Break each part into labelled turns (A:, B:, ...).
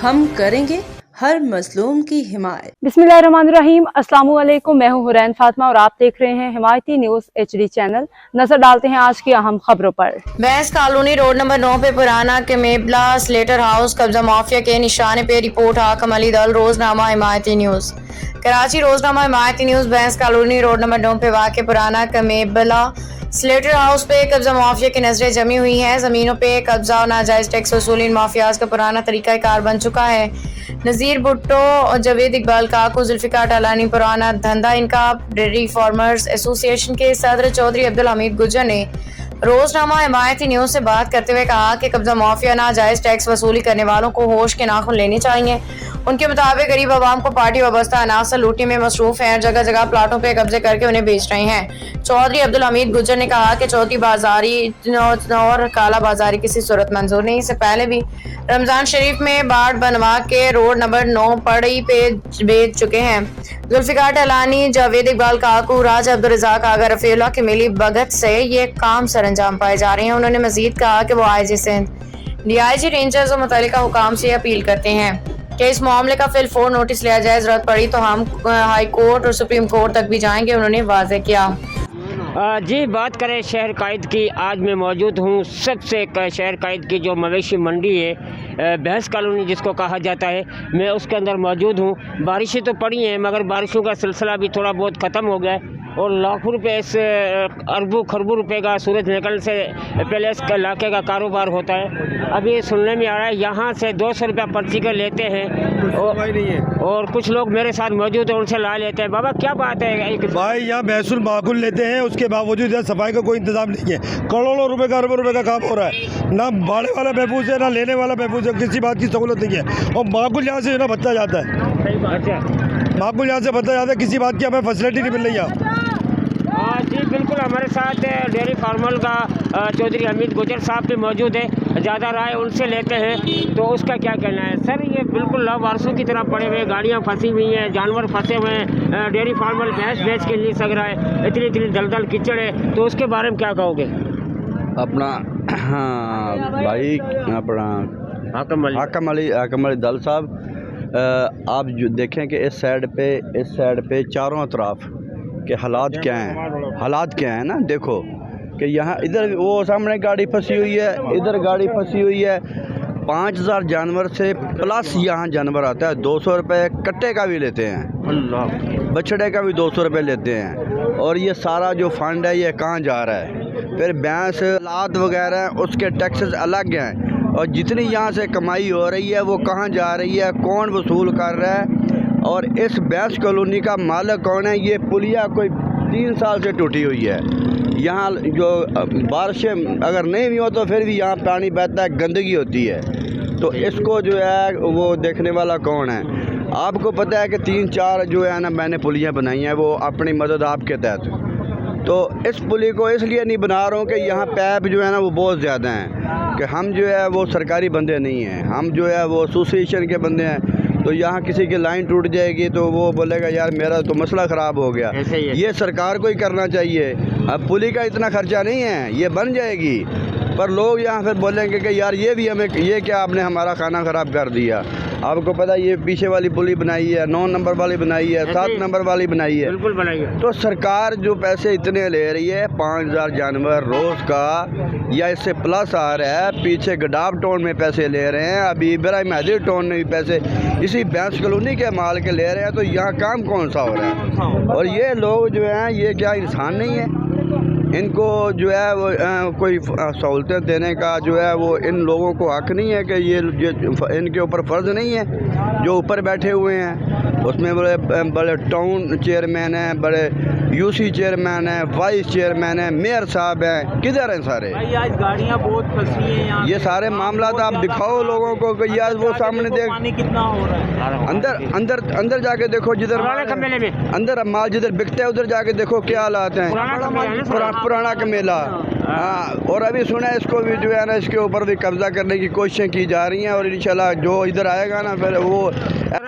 A: हम करेंगे हर मजलूम की हिमायत।
B: बिस्मिल्लाहिर्रहमानिर्रहीम। अस्सलाम वालेकुम। मैं हूं हुरैन फातिमा और आप देख रहे हैं हिमायती न्यूज HD चैनल। नजर डालते हैं आज की अहम खबरों पर।
C: बैंस कॉलोनी रोड नंबर 9 पे पुराना कमेबला स्लेटर हाउस कब्जा माफिया के निशाने पे रिपोर्ट हाकम अली दल। Roznama Himayati news Karachi. Roznama Himayati news Bains colony road number 9 पे वाक़ पुराना कमेबला स्लेटर हाउस पे कब्जा माफिया की नजरें जमी हुई हैं। जमीनों पे कब्जा और नाजायज टैक्स वसूली इन माफियाज का पुराना तरीका कार बन चुका है। नज़ीर भुट्टो और जवेद इकबाल काकू जुल्फिकार टालानी पुराना धंधा इनका। डेयरी फार्मर्स एसोसिएशन के सदर चौधरी अब्दुल हमीद गुज्जर ने रोजनामा हिमायती न्यूज से बात करते हुए कहा कि कब्जा माफिया नाजायज टैक्स वसूली करने वालों को होश के नाखून लेने चाहिए। उनके मुताबिक गरीब आवाम को पार्टी वाबस्ता अनासर लूटने में मसरूफ हैं। जगह जगह प्लाटों पे कब्जे करके उन्हें बेच रहे हैं। चौधरी अब्दुल हमीद गुज्जर ने कहा कि चौथी बाजारी और काला बाजारी किसी सूरत मंजूर नहीं। इससे पहले भी रमजान शरीफ में बाढ़ बनवा के रोड नंबर 9 पड़ी पे बेच चुके हैं। जुल्फिकार टलानी, जावेद इकबाल काकू, राज अब्दुल रज़ाक, आगा रफीउल्लाह की मिली भगत से ये काम सरअंजाम पाए जा रहे हैं। उन्होंने मजीद कहा कि वो IG सिंध, DIG रेंजर्स और मुतल्लिका हुकाम से अपील करते हैं कि इस मामले का फिलफौर नोटिस लिया जाए। जरूरत पड़ी तो हम हाई कोर्ट और सुप्रीम कोर्ट तक भी जाएंगे, उन्होंने वाज़ेह किया।
D: जी, बात करें शहर कायद की। आज मैं मौजूद हूँ सबसे शहर कायद की जो मवेशी मंडी है, बैंस कॉलोनी जिसको कहा जाता है, मैं उसके अंदर मौजूद हूँ। बारिशें तो पड़ी हैं मगर बारिशों का सिलसिला भी थोड़ा बहुत ख़त्म हो गया है और लाखों रुपए इस अरबों खरबों रुपए का सूरज निकलने से पहले इस इलाके का कारोबार होता है। अभी सुनने में आ रहा है यहाँ से 200 रुपया पर्ची का लेते हैं और कुछ लोग मेरे साथ मौजूद हैं, उनसे ला लेते हैं। बाबा क्या बात है
E: भाई, यहाँ महसूल माकूल लेते हैं, उसके बावजूद यहाँ सफाई का कोई इंतजाम नहीं है। करोड़ों रुपए का, अरबों रुपए का काम हो रहा है। ना भाड़े वाला महफूज है, ना लेने वाला महफूज है, किसी बात की सहूलत नहीं है। और माकूल यहाँ से ना भत्ता जाता है, माकूल यहाँ से भत्ता जाता है, किसी बात की हमें फैसिलिटी नहीं मिल रही है।
D: जी बिल्कुल, हमारे साथ डेयरी फार्मर का चौधरी हमीद गुजर साहब भी मौजूद है। ज़्यादा राय उनसे लेते हैं तो उसका क्या कहना है। सर, ये बिल्कुल लावारसों की तरह पड़े हुए, गाड़ियाँ फंसी हुई हैं, जानवर फंसे हुए हैं, डेयरी फार्मर भैंस बेच के नहीं सक रहा है, इतनी इतनी दलदल कीचड़ है, तो उसके बारे में क्या कहोगे।
F: अपना भाई अपना हाकम अली दल साहब, आप जो देखें कि इस साइड पे चारों तरफ के हालात क्या हैं ना, देखो कि यहाँ इधर वो सामने गाड़ी फंसी हुई है, इधर गाड़ी फंसी हुई है। 5000 जानवर से प्लस यहाँ जानवर आता है। 200 रुपये कट्टे का भी लेते हैं, बछड़े का भी 200 रुपये लेते हैं। और ये सारा जो फंड है ये कहाँ जा रहा है। फिर भैंस लाद वगैरह उसके टैक्सेस अलग हैं, और जितनी यहाँ से कमाई हो रही है वो कहाँ जा रही है, कौन वसूल कर रहा है। और इस बैंस कॉलोनी का मालिक कौन है। ये पुलिया कोई 3 साल से टूटी हुई है। यहाँ जो बारिशें अगर नहीं भी हो तो फिर भी यहाँ पानी बहता है, गंदगी होती है। तो इसको जो है वो देखने वाला कौन है। आपको पता है कि 3-4 जो है ना मैंने पुलियाँ बनाई हैं, वो अपनी मदद आपके तहत। तो इस पुली को इसलिए नहीं बना रहा हूँ कि यहाँ पैप जो है ना वो बहुत ज़्यादा हैं, कि हम जो है वो सरकारी बंदे नहीं हैं, हम जो है वो एसोसिएशन के बंदे हैं। तो यहाँ किसी की लाइन टूट जाएगी तो वो बोलेगा यार मेरा तो मसला ख़राब हो गया। ये सरकार को ही करना चाहिए। अब पुली का इतना खर्चा नहीं है, ये बन जाएगी, पर लोग यहाँ फिर बोलेंगे कि यार ये भी हमें, ये क्या आपने हमारा खाना ख़राब कर दिया। आपको पता ये पीछे वाली पुली बनाई है, 9 नंबर वाली बनाई है, 7 नंबर वाली बनाई है,
D: बिल्कुल बनाई है।
F: तो सरकार जो पैसे इतने ले रही है, 5000 जानवर रोज़ का या इससे प्लस आ रहा है। पीछे गडाब टाउन में पैसे ले रहे हैं, अभी इब्राहिम हैदर टाउन में भी पैसे इसी बैंस कॉलोनी के माल के ले रहे हैं। तो यहाँ काम कौन सा हो रहा है। और ये लोग जो हैं ये क्या इंसान नहीं है। इनको जो है वो कोई सहूलतें देने का जो है वो इन लोगों को हक नहीं है कि ये इनके ऊपर फ़र्ज़ नहीं है जो ऊपर बैठे हुए हैं। उसमें बड़े टाउन चेयरमैन हैं, बड़े UC चेयरमैन हैं, वाइस चेयरमैन हैं, मेयर साहब हैं, किधर हैं सारे।
G: आज गाड़ियाँ बहुत फंसी हैं यहाँ।
F: ये सारे मामला आप दिखाओ लोगों को कि यार वो सामने देख,
G: पानी कितना हो रहा है।
F: अंदर जाके देखो, जिधर अंदर माल जिधर बिकता है उधर जाके देखो क्या हालात हैं। पुराना कमेला। हाँ, और अभी सुना है इसको भी जो है ना इसके ऊपर भी कब्जा करने की कोशिशें की जा रही हैं। और इंशाल्लाह जो इधर आएगा ना फिर वो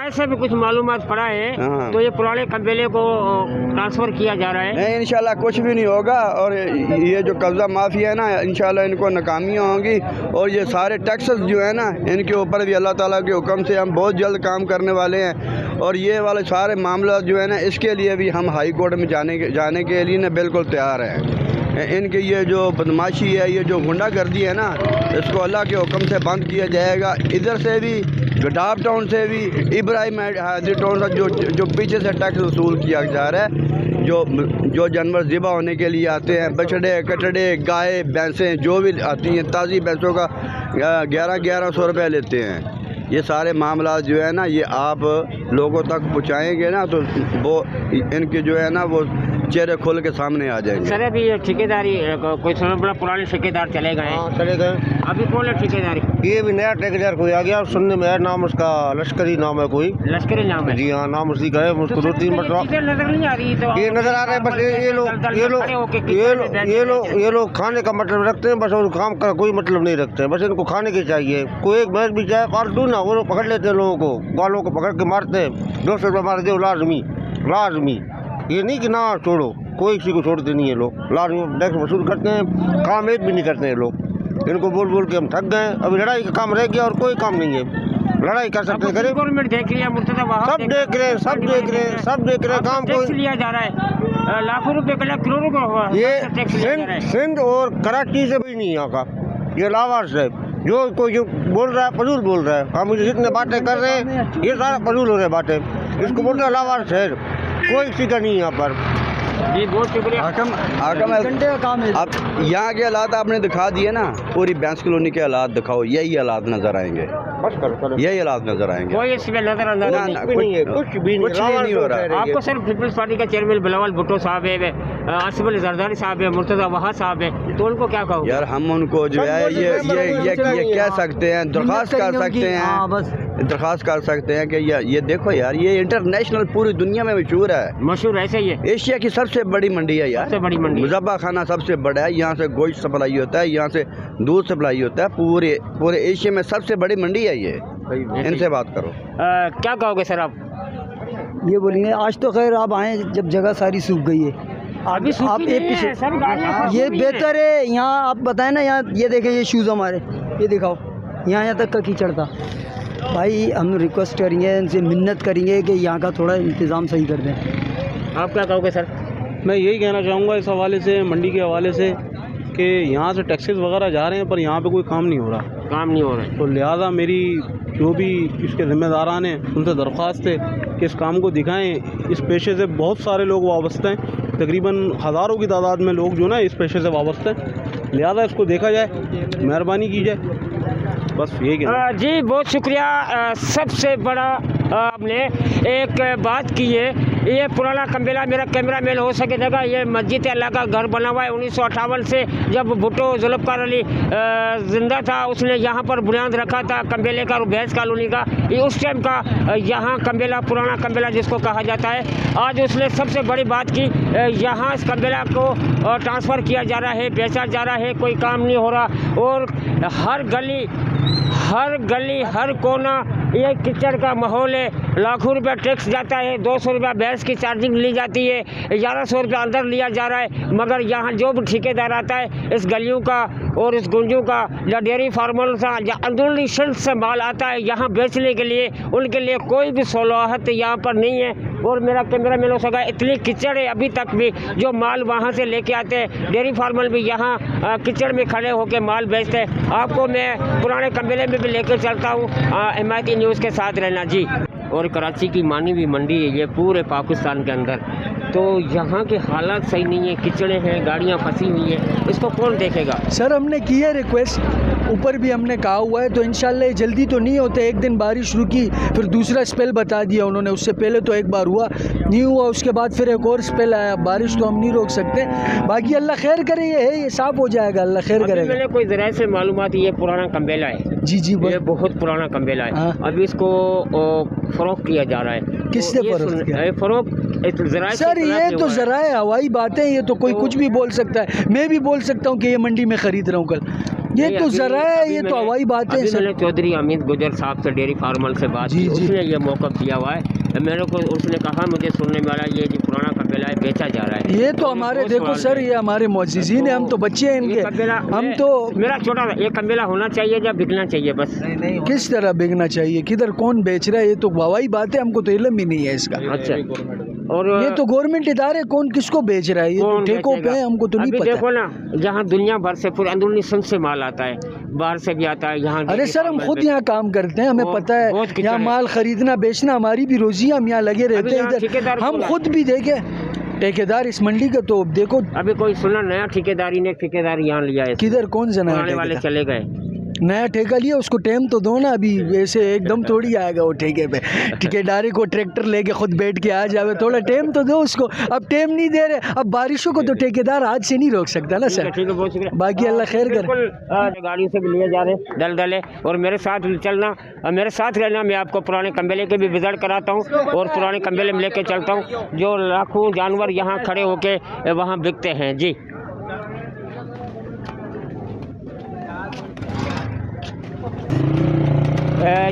D: ऐसे भी कुछ मालूमात पड़ा है
F: हाँ।
D: तो ये पुराने कबीले को ट्रांसफ़र किया जा रहा है।
F: नहीं, इंशाल्लाह कुछ भी नहीं होगा। और ये जो कब्ज़ा माफिया है ना, इंशाल्लाह इनको नाकामियाँ होंगी। और ये सारे टैक्सेस जो है ना, इनके ऊपर भी अल्लाह ताला के हुक्म से हम बहुत जल्द काम करने वाले हैं। और ये वाले सारे मामला जो है ना, इसके लिए भी हम हाई कोर्ट में जाने के लिए ना बिल्कुल तैयार हैं। इनकी ये जो बदमाशी है, ये जो गुंडागर्दी है ना, इसको अल्लाह के हुक्म से बंद किया जाएगा। इधर से भी, गडाफ टाउन से भी, इब्राहिम हादी टाउन से जो पीछे से टैक्स वसूल किया जा रहा है, जो जानवर ज़िबा होने के लिए आते हैं, बछड़े कटड़े गाय भैंसें जो भी आती हैं, ताज़ी भैंसों का 1100 रुपये लेते हैं। ये सारे मामला जो है ना, ये आप लोगों तक पहुँचाएँगे ना तो वो इनके जो है ना वो चेहरे खोल के सामने आ जाएंगे।
D: सर अभी ये ठेकेदारी कोई समय बड़ा पुराने ठेकेदार चले गए।
H: हाँ, चले गए।
D: अभी कौन है ठेकेदारी?
H: ये भी नया ठेकेदार कोई आ गया, सुनने में है, नाम उसका लश्करी नाम है कोई।
D: लश्करी नाम है?
H: जी हाँ, नाम उसी का है। उसको 2-3 मरतबा
D: नजर नहीं आ रही तो
H: ये नजर आ रहा है। बस ये लोग खाने का मतलब रखते हैं बस, और काम का कोई मतलब नहीं रखते हैं। बस इनको खाने के चाहिए। कोई एक भैंस भी चाहे फालतू ना, वो लोग पकड़ लेते हैं लोगों को, गालों को पकड़ के मारते हैं। 200 रुपये मार दो लाजमी। ये नहीं कि ना छोड़ो, कोई किसी को छोड़ते नहीं है लोग। लाजमी टैक्स वसूल करते हैं, काम एक भी नहीं करते हैं लोग। इनको बोल बोल के हम थक गए। अभी लड़ाई का काम रह गया और कोई काम नहीं है। लड़ाई कर सकते हैं,
D: गवर्नमेंट देख रही है,
H: सब देख रहे हैं काम को
D: लिया जा रहा है। लाखों रुपए करोड़ों का
H: ये सिंध और कराची से भी नहीं यहाँ का, ये लावार से जो कोई जो बोल रहा है फजूल बोल रहा है। हम जितने बातें कर रहे हैं ये सारा फजूल हो रहे बातें। इसको बोलते हैं लावार शहर, कोई सीखा नहीं यहाँ पर।
D: जी बहुत शुक्रिया।
F: आकम घंटे का काम है। अब यहाँ के हालात आपने दिखा दिए ना, पूरी बैंस कॉलोनी के हालात दिखाओ, यही हालात नजर आएंगे, यही हालात नजर आएंगे।
D: कोई इसमें नजर अंदाज
H: कुछ भी नहीं हो रहा है।
D: आपको सिर्फ पीपल्स पार्टी का चेयरमैन बिलावल भुट्टो साहब है, आसिफ अली जरदारी साहब है, मुर्तजा वहाद साहब है, तो उनको क्या कहो?
F: यार हम उनको जो है ये कह सकते हैं, दरख्वास्त कर सकते हैं, दरख्वास्त कर सकते हैं कि ये देखो यार, ये इंटरनेशनल पूरी दुनिया में मशहूर
D: ऐसे ही है।
F: एशिया की सबसे बड़ी मंडी है यार,
D: सबसे बड़ी मंडी।
F: मुजफ्फा खाना सबसे बड़ा है। यहाँ से गोश्त सप्लाई होता है, यहाँ से दूध सप्लाई होता है। पूरे एशिया में सबसे बड़ी मंडी है ये। इनसे बात करो।
D: क्या कहोगे सर आप?
I: ये बोलेंगे आज तो खैर आप आए जब जगह सारी सूख गई है।
D: अभी आप
I: ये बेहतर है। यहाँ आप बताएं ना, यहाँ ये देखें, ये शूज़ हमारे, ये दिखाओ, यहाँ तक का कीचड़ था। भाई हम रिक्वेस्ट करेंगे, इनसे मिन्नत करेंगे कि यहाँ का थोड़ा इंतज़ाम सही कर दें।
D: आप क्या कहोगे सर?
G: मैं यही कहना चाहूँगा इस हवाले से, मंडी के हवाले से, कि यहाँ से टैक्सेस वगैरह जा रहे हैं पर यहाँ पे कोई काम नहीं हो रहा। तो लिहाजा मेरी जो भी इसके ज़िम्मेदारान हैं उनसे दरख्वास्त है कि इस काम को दिखाएं। इस पेशे से बहुत सारे लोग वाबस्ते हैं, तकरीबन हज़ारों की तादाद में लोग जो ना इस पेशे से वाबस्ते हैं। लिहाजा इसको देखा जाए, मेहरबानी की जाए, बस यही कहना।
D: जी बहुत शुक्रिया। सबसे बड़ा आपने एक बात की है, ये पुराना कम्बेला मेरा कैमरा मैन हो सके देगा। ये मस्जिद अल्लाह का घर बना हुआ है 1958 से, जब भुट्टो जुल्फ़िकार अली ज़िंदा था उसने यहाँ पर बुनियाद रखा था कम्बेले का, भैंस कॉलोनी का। ये उस टाइम का यहाँ कम्बेला, पुराना कम्बेला जिसको कहा जाता है। आज उसने सबसे बड़ी बात की, यहाँ इस कम्बेला को ट्रांसफ़र किया जा रहा है, बेचा जा रहा है, कोई काम नहीं हो रहा। और हर गली हर कोना ये कीचड़ का माहौल है। लाखों रुपया टैक्स जाता है, 200 रुपया भैंस की चार्जिंग ली जाती है, 1100 रुपया अंदर लिया जा रहा है। मगर यहाँ जो भी ठेकेदार आता है इस गलियों का और इस गुंजों का या डेयरी फार्मर से या अंदरूनी शिल्प से माल आता है यहाँ बेचने के लिए, उनके लिए कोई भी सहूलत यहाँ पर नहीं है। और मेरा कैमरा मैन हो सका, इतनी कीचड़ है अभी तक भी, जो माल वहाँ से लेके आते हैं डेयरी फार्मर भी यहाँ कीचड़ में खड़े होकर माल बेचते हैं। आपको मैं पुराने कम्बेले में भी लेकर चलता हूँ। हिमायती न्यूज़ के साथ रहना जी। और कराची की मानी हुई मंडी है ये पूरे पाकिस्तान के अंदर, तो यहाँ के हालात सही नहीं है, कीचड़े हैं, गाड़ियाँ फंसी हुई हैं, इसको कौन देखेगा?
I: सर हमने की है रिक्वेस्ट, ऊपर भी हमने कहा हुआ है, तो इंशाल्लाह जल्दी तो नहीं होते। एक दिन बारिश रुकी, फिर दूसरा स्पेल बता दिया उन्होंने, उससे पहले तो एक बार हुआ नहीं हुआ, उसके बाद फिर एक और स्पेल आया। बारिश तो हम नहीं रोक सकते, बाकी अल्लाह खैर करे, ये साफ हो जाएगा, अल्लाह खैर करेगा।
D: मैंने कोई ज़राए से मालूमात, ये पुराना कम्बेला है।
I: जी
D: ये बहुत पुराना कम्बेला है।
I: हाँ।
D: अभी इसको फरोख्त किया जा रहा है।
I: किससे
D: फरोख्त?
I: सर ये तो ज़राए हवाई बातें, ये तो कोई कुछ भी बोल सकता है। मैं भी बोल सकता हूँ कि ये मंडी में ख़रीद रहा हूँ कल, ये तो जरा है, ये तो हवाई बात है।
D: मैंने चौधरी अमित गुजर साहब से डेयरी फार्मर से बात की, उसने ये मौक़िफ़ दिया हुआ है मेरे को। उसने कहा मुझे सुनने में आ रहा है ये जो पुराना कबीला है बेचा जा रहा है।
I: ये तो हमारे देखो सर, ये हमारे मुअज़्ज़िज़ीन हैं, हम तो बच्चे हैं इनके। हम तो
D: मेरा छोटा ये कबीला होना चाहिए या बिकना चाहिए बस?
I: किस तरह बिकना चाहिए, किधर कौन बेच रहा है, ये तो हवाई बात है, हमको तो इल्म ही नहीं है इसका।
D: अच्छा, और
I: ये तो गवर्नमेंट इदारे कौन किसको बेच रहा है, ये तो ठेकों पे है, हमको तो नहीं पता।
D: देखो ना, जहाँ दुनिया भर से पूरे अंदरूनी सिंध से माल आता है, बाहर से भी आता है यहाँ।
I: अरे सर, हम खुद यहाँ काम करते हैं, हमें पता है यहाँ माल खरीदना बेचना हमारी भी रोजी, हम यहाँ लगे रहते हैं इधर। हम खुद भी देखे ठेकेदार इस मंडी का, तो देखो
D: अभी कोई सुना नया ठेकेदारी ने ठेकेदार यहाँ लिया है,
I: किधर कौन सा नया
D: वाले चले गए,
I: नया ठेका लिया, उसको टाइम तो दो ना। अभी वैसे एकदम थोड़ी आएगा वो ठेके पे, ठेकेदारी को ट्रैक्टर लेके खुद बैठ के आ जावे, थोड़ा टाइम तो दो उसको। अब टाइम नहीं दे रहे, अब बारिशों को तो ठेकेदार आज से नहीं रोक सकता ना सर।
D: ठीक है, बहुत शुक्रिया।
I: बाकी अल्लाह खैर करे।
D: गाड़ी से भी लिए जा रहे दलदले, और मेरे साथ चलना, मेरे साथ रहना, मैं आपको पुराने कम्बेले के भी विजिट कराता हूँ और पुराने कम्बेले में लेके चलता हूँ जो लाखों जानवर यहाँ खड़े होके वहाँ बिकते हैं। जी,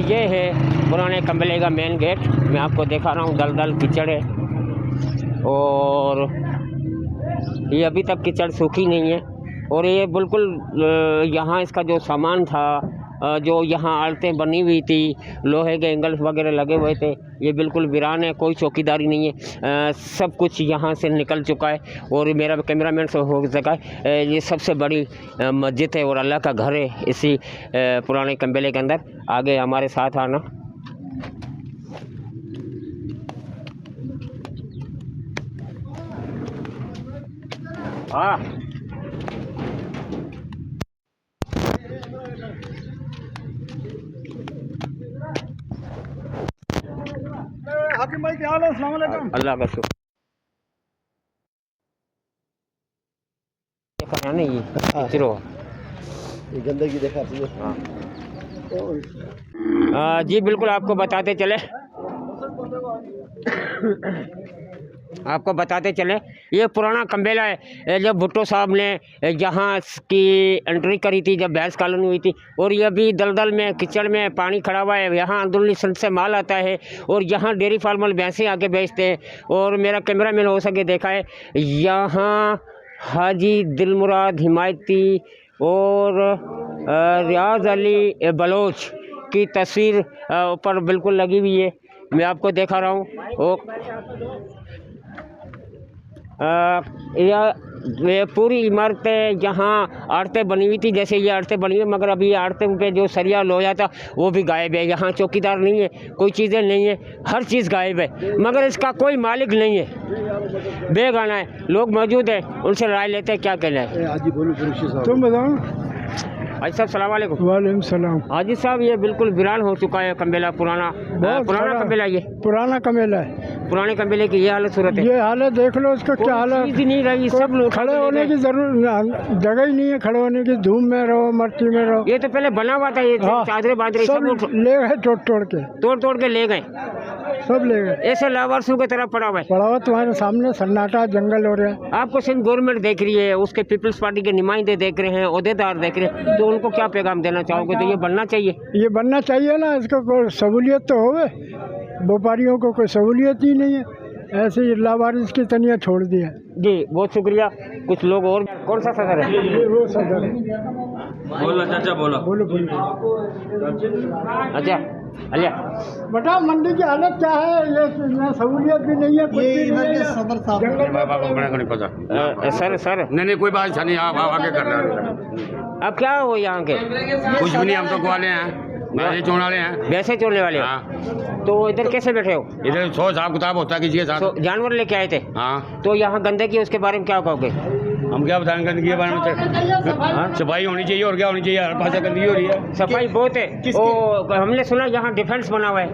D: ये है पुराने कम्बले का मेन गेट, मैं आपको दिखा रहा हूँ। दलदल कीचड़ है और ये अभी तक कीचड़ सूखी नहीं है, और ये बिल्कुल यहाँ इसका जो सामान था, जो यहाँ आड़तें बनी हुई थी, लोहे के एंगल्स वगैरह लगे हुए थे, ये बिल्कुल वीरान है, कोई चौकीदारी नहीं है। सब कुछ यहाँ से निकल चुका है और मेरा कैमरामैन से हो सका है। ये सबसे बड़ी मस्जिद है और अल्लाह का घर है इसी पुराने कम्बेले के अंदर। आगे हमारे साथ आना। हाँ,
E: हाकिम भाई क्या हाल है? अस्सलाम वालेकुम।
D: अल्लाह का शुक्र। ये
H: गंदगी दिखाती है।
D: जी बिल्कुल, आपको बताते चले ये पुराना कम्बेला है। जब भुट्टो साहब ने यहाँ की एंट्री करी थी, जब भैंस कॉलोनी हुई थी, और ये अभी दलदल में कीचड़ में पानी खड़ा हुआ है। यहाँ अंदरूनी सिंध से माल आता है और यहाँ डेयरी फार्मर भैंसें आके बेचते हैं। और मेरा कैमरामैन हो सके देखा है, यहाँ हाजी दिलमुराद हिमायती और रियाज अली बलोच की तस्वीर ऊपर बिल्कुल लगी हुई है, मैं आपको दिखा रहा हूँ। ये पूरी इमारतें यहाँ आड़तें बनी हुई थी, जैसे ये आड़तें बनी हुई, मगर अभी आड़तें पे जो सरिया लोहा था वो भी गायब है। यहाँ चौकीदार नहीं है, कोई चीज़ें नहीं है, हर चीज़ गायब है, मगर इसका कोई मालिक नहीं है, बेगाना है। लोग मौजूद हैं, उनसे राय लेते हैं क्या कहना है।
E: तुम बताओ।
D: हाजी साहब सलाम वालेकुम।
E: वालेकुम सलाम।
D: हाजी साहब, ये बिल्कुल वीरान हो चुका है कम्बेला, पुराना कम्बेला, ये
E: पुराना कम्बेला है।
D: पुराने कम्बेले की ये हालत सूरत है।
E: ये हालत देख लो, इसका क्या हालत
D: नहीं रही, सब लोग
E: खड़े होने की जरूरत, जगह ही नहीं है खड़े होने की। धूप में रहो, मट्टी में रहो।
D: ये तो पहले बना हुआ था, ये चादरें बांध रही, सब लोग
E: ले गए, तोड़ के
D: ले गए,
E: सब ले गए।
D: ऐसे लावारसों की तरफ पड़ा हुआ
E: तुम्हारे सामने सन्नाटा जंगल हो रहा है।
D: आपको सिंध गवर्नमेंट देख रही है, उसके पीपल्स पार्टी के नुमाइंदे देख रहे हैं, ओहदेदार देख रहे हैं, तो उनको क्या पैगाम देना चाहोगे? तो ये बनना चाहिए ना, इसको कोई सहूलियत तो होवे। व्यापारियों को कोई सहूलियत ही नहीं है, ऐसे ही लावारिस की तनिया छोड़ दिया। जी बहुत शुक्रिया। कुछ लोग और, कौन सा सदर है?
E: वो सदर है।
F: बोलो चाचा, बोलो।
D: अच्छा अलिया,
E: बता मंडी की हालत क्या है? ये सहूलियत भी नहीं है, कुछ भी नहीं है। सदर
D: साहब सर
F: नहीं कोई बात नहीं, आप आगे कर रहे हैं।
D: अब क्या हो यहाँ के?
F: कुछ भी नहीं, हम तो ग्वाले हैं, वैसे चोड़ने वाले हैं।
D: वैसे चोड़ने वाले?
F: हाँ।
D: तो इधर कैसे बैठे हो?
F: इधर 100 हिसाब किताब होता है किसी के साथ।
D: जानवर लेके आए थे?
F: हाँ।
D: तो यहाँ गंदगी, उसके बारे में क्या कहोगे?
F: हम क्या बताएं, गंदगी के बारे में सफाई होनी चाहिए, और क्या होनी चाहिए, हर पास गंदगी हो रही है।
D: सफाई बहुत है। ओ, हमने सुना यहाँ डिफेंस बना हुआ है।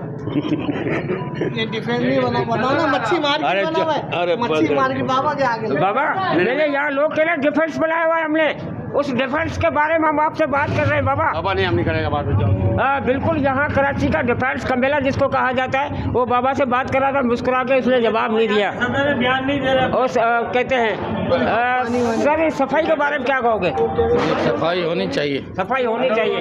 J: ये डिफेंस नहीं बना ना, मच्छी मार्केट बना हुआ है। मच्छी मार्केट बाबा के आगे।
D: बाबा मैंने यहाँ लोग कह रहे डिफेंस बनाया हुआ है हमने। उस डिफेंस के बारे में हम आपसे बात कर रहे हैं बाबा।
G: बाबा नहीं, हम नहीं करेगा बात।
D: बिल्कुल, यहाँ कराची का डिफेंस कम्बेला जिसको कहा जाता है, वो बाबा से बात करा था, मुस्कुरा के उसने जवाब नहीं दिया, बयान नहीं दे रहा। और कहते हैं सर सफाई के बारे में क्या कहोगे?
G: सफाई होनी चाहिए,
D: सफाई होनी चाहिए।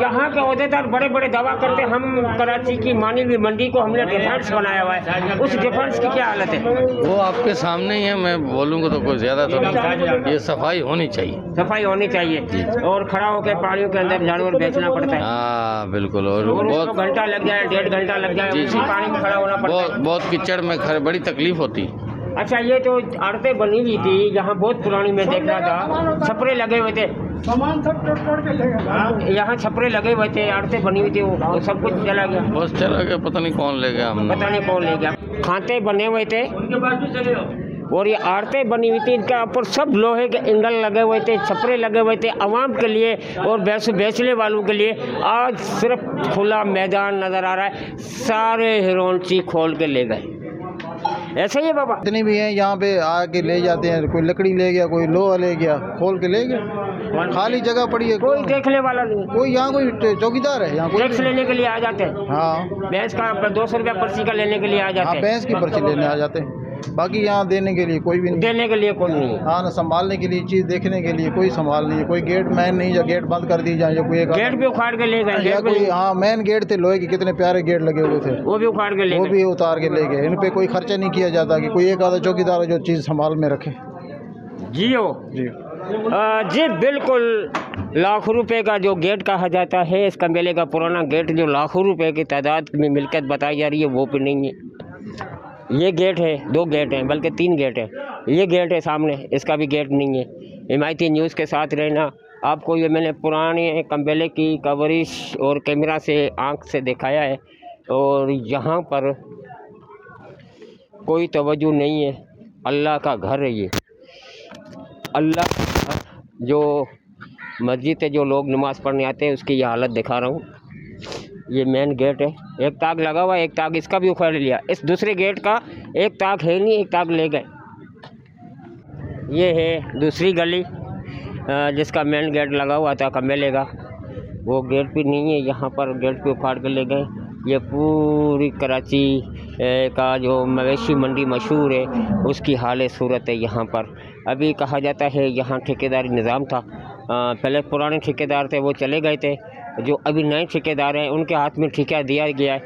D: यहाँ के अहदेदार बड़े बड़े दावा करते हैं हम कराची की मानी हुई मंडी को हमने डिफेंस बनाया हुआ है, उस डिफेंस की क्या हालत है?
G: वो आपके सामने ही है, मैं बोलूँगा तो कोई ज़्यादा तो नहीं। ये सफाई होनी चाहिए,
D: सफाई होनी चाहिए। और खड़ा होकर पानियों के अंदर जानवर बेचना पड़ता है।
G: हाँ बिल्कुल, और
D: बहुत घंटा लग जाए, 1.5 घंटा लग जाए, उसी पानी में खड़ा होना पड़ता है।
G: बहुत कीचड़ में बड़ी तकलीफ होती।
D: अच्छा, ये तो आड़तें बनी हुई थी यहाँ, बहुत पुरानी में देख रहा था, छपरे लगे हुए थे, सामान सब तोड़ के ले गए। यहाँ छपरे लगे हुए थे, आड़तें बनी हुई थी, वो सब कुछ चला गया।
G: बस चला गया, पता नहीं कौन ले गया,
D: पता नहीं कौन ले गया। खाते बने हुए थे और ये आड़तें बनी हुई थी, इनके ऊपर सब लोहे के एंगल लगे हुए थे, छपरे लगे हुए थे आवाम के लिए और बेचने वालों के लिए। आज सिर्फ खुला मैदान नज़र आ रहा है, सारे हिरोनची खोल के ले गए। ऐसा ही है बाबा,
K: जितने भी हैं यहाँ पे आके ले जाते हैं, कोई लकड़ी ले गया, कोई लोहा ले गया, खोल के ले गया, खाली जगह पड़ी है,
D: कोई देखने वाला नहीं,
K: कोई यहाँ कोई चौकीदार है यहाँ, कोई
D: टैक्स लेने के लिए आ जाते हैं।
K: हाँ,
D: भैंस का 200 रुपया पर्ची का लेने के लिए आ जाते हैं।
K: भैंस की पर्ची लेने आ जाते हैं, बाकी यहाँ देने के लिए कोई भी नहीं,
D: देने के लिए कोई नहीं।
K: हाँ ना, संभालने के लिए चीज़ देखने के लिए कोई संभाल नहीं है, कोई गेट मैन नहीं, या गेट बंद कर दी जाए, या कोई
D: गेट भी उखाड़ के ले गए,
K: कोई हाँ मेन गेट थे लोहे के, कितने प्यारे गेट लगे हुए थे,
D: वो भी उखाड़ के ले गए,
K: वो भी उतार के ले गए। इन पे कोई खर्चा नहीं किया जाता कि कोई एक आधा चौकीदार जो चीज़ संभाल में रखे।
D: जियो
K: जी
D: जी बिल्कुल, लाखों रुपए का जो गेट कहा जाता है, इस कम्बेले का पुराना गेट जो लाखों रुपए की तादाद में मिल्कियत बताई जा रही है, वो भी नहीं है। ये गेट है, 2 गेट हैं, बल्कि 3 गेट हैं। ये गेट है सामने, इसका भी गेट नहीं है। हिमायती न्यूज़ के साथ रहना। आपको ये मैंने पुराने कम्बेले की कवरेज और कैमरा से आंख से दिखाया है, और यहाँ पर कोई तवज्जो नहीं है। अल्लाह का घर है ये, अल्लाह का घर, जो मस्जिद है, जो लोग नमाज़ पढ़ने आते हैं, उसकी ये हालत दिखा रहा हूँ। ये मेन गेट है, एक ताक लगा हुआ है, एक ताक इसका भी उखाड़ लिया। इस दूसरे गेट का एक ताक है नहीं, एक ताक ले गए। ये है दूसरी गली जिसका मेन गेट लगा हुआ था कम्बेले का, वो गेट भी नहीं है, यहाँ पर गेट भी उखाड़ के ले गए। ये पूरी कराची का जो मवेशी मंडी मशहूर है, उसकी हाल सूरत है यहाँ पर। अभी कहा जाता है यहाँ ठेकेदारी निज़ाम था, पहले पुराने ठेकेदार थे, वो चले गए थे। जो अभी नए ठेकेदार हैं, उनके हाथ में ठेका दिया गया है।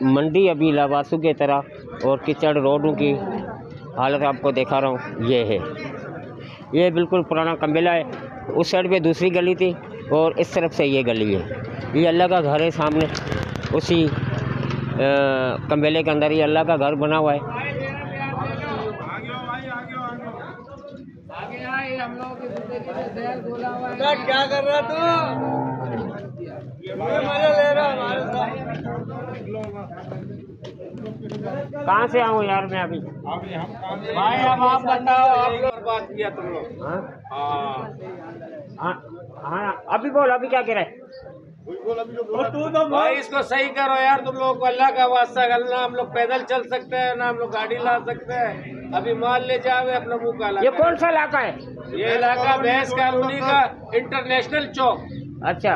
D: मंडी अभी लावासू की तरह, और कीचड़ रोडों की हालत आपको दिखा रहा हूँ। ये है, ये बिल्कुल पुराना कम्बेला है। उस साइड पे दूसरी गली थी, और इस तरफ से ये गली है। ये अल्लाह का घर है सामने, उसी कम्बेले के अंदर ये अल्लाह का घर बना हुआ है।
J: क्या कर रहा तू? मजा ले रहा हमारे साथ।
D: कहाँ से आऊँ यार मैं अभी?
J: भाई अब आप बताओ, आप लोग बात किया तुम लोग?
D: हाँ अभी बोल, अभी क्या कह रहे?
J: तू तो भाई इसको सही करो यार, तुम लोगों को अल्लाह का वास्ता, ना हम लोग पैदल चल सकते हैं, ना हम लोग गाड़ी ला सकते हैं। अभी माल ले जावे अपना मुँह काला।
D: ये कौन सा इलाका है?
J: ये इलाका भैंस कॉलोनी का इंटरनेशनल चौक।
D: अच्छा,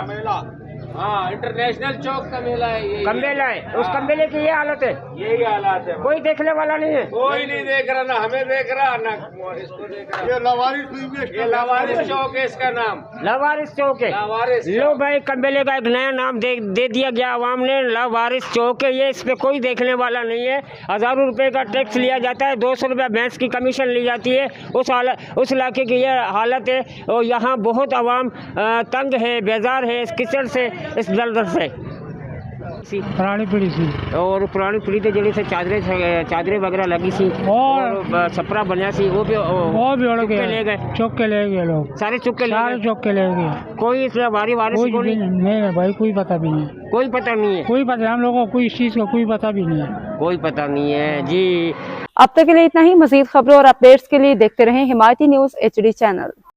J: हाँ, इंटरनेशनल चौक का मेला है ये,
D: कम्बेला है। उस कम्बेले की ये हालत है,
J: यही हालात है।
D: कोई देखने वाला नहीं है,
J: कोई नहीं देख रहा, ना हमें देख रहा, ना इसको देख रहा। ये लावारिस चौक है इसका नाम,
D: लावारिस चौक है।
J: लावारिस
D: लो भाई, कम्बेले का एक नया नाम दे दिया गया आवाम ने, लावारिस चौक है ये। इस पे कोई देखने वाला नहीं है। हज़ारों रुपए का टैक्स लिया जाता है, 200 रुपया भैंस की कमीशन ली जाती है। उस इलाके की ये हालत है, और यहाँ बहुत आवाम तंग है, बेजार है इस कीचड़ से, इस दलदल से।
L: पुरानी पीढ़ी सी,
D: और पुरानी पीढ़ी ते जड़ी से चादरें वगैरह लगी सी, और छपरा बनिया सी, वो भी
L: उड़ गए,
D: ले गए,
L: चौक के ले गए लोग,
D: सारे चुप के
L: ले गए।
D: कोई इसमें वारिस
L: नहीं भाई, कोई पता भी नहीं,
D: कोई पता नहीं है,
L: कोई पता, हम लोगों को कोई इस चीज़ का कोई पता भी नहीं है,
D: कोई पता नहीं है जी।
B: अब तक के लिए इतना ही। मजीद खबरों और अपडेट्स के लिए देखते रहें हिमायती न्यूज़ HD चैनल।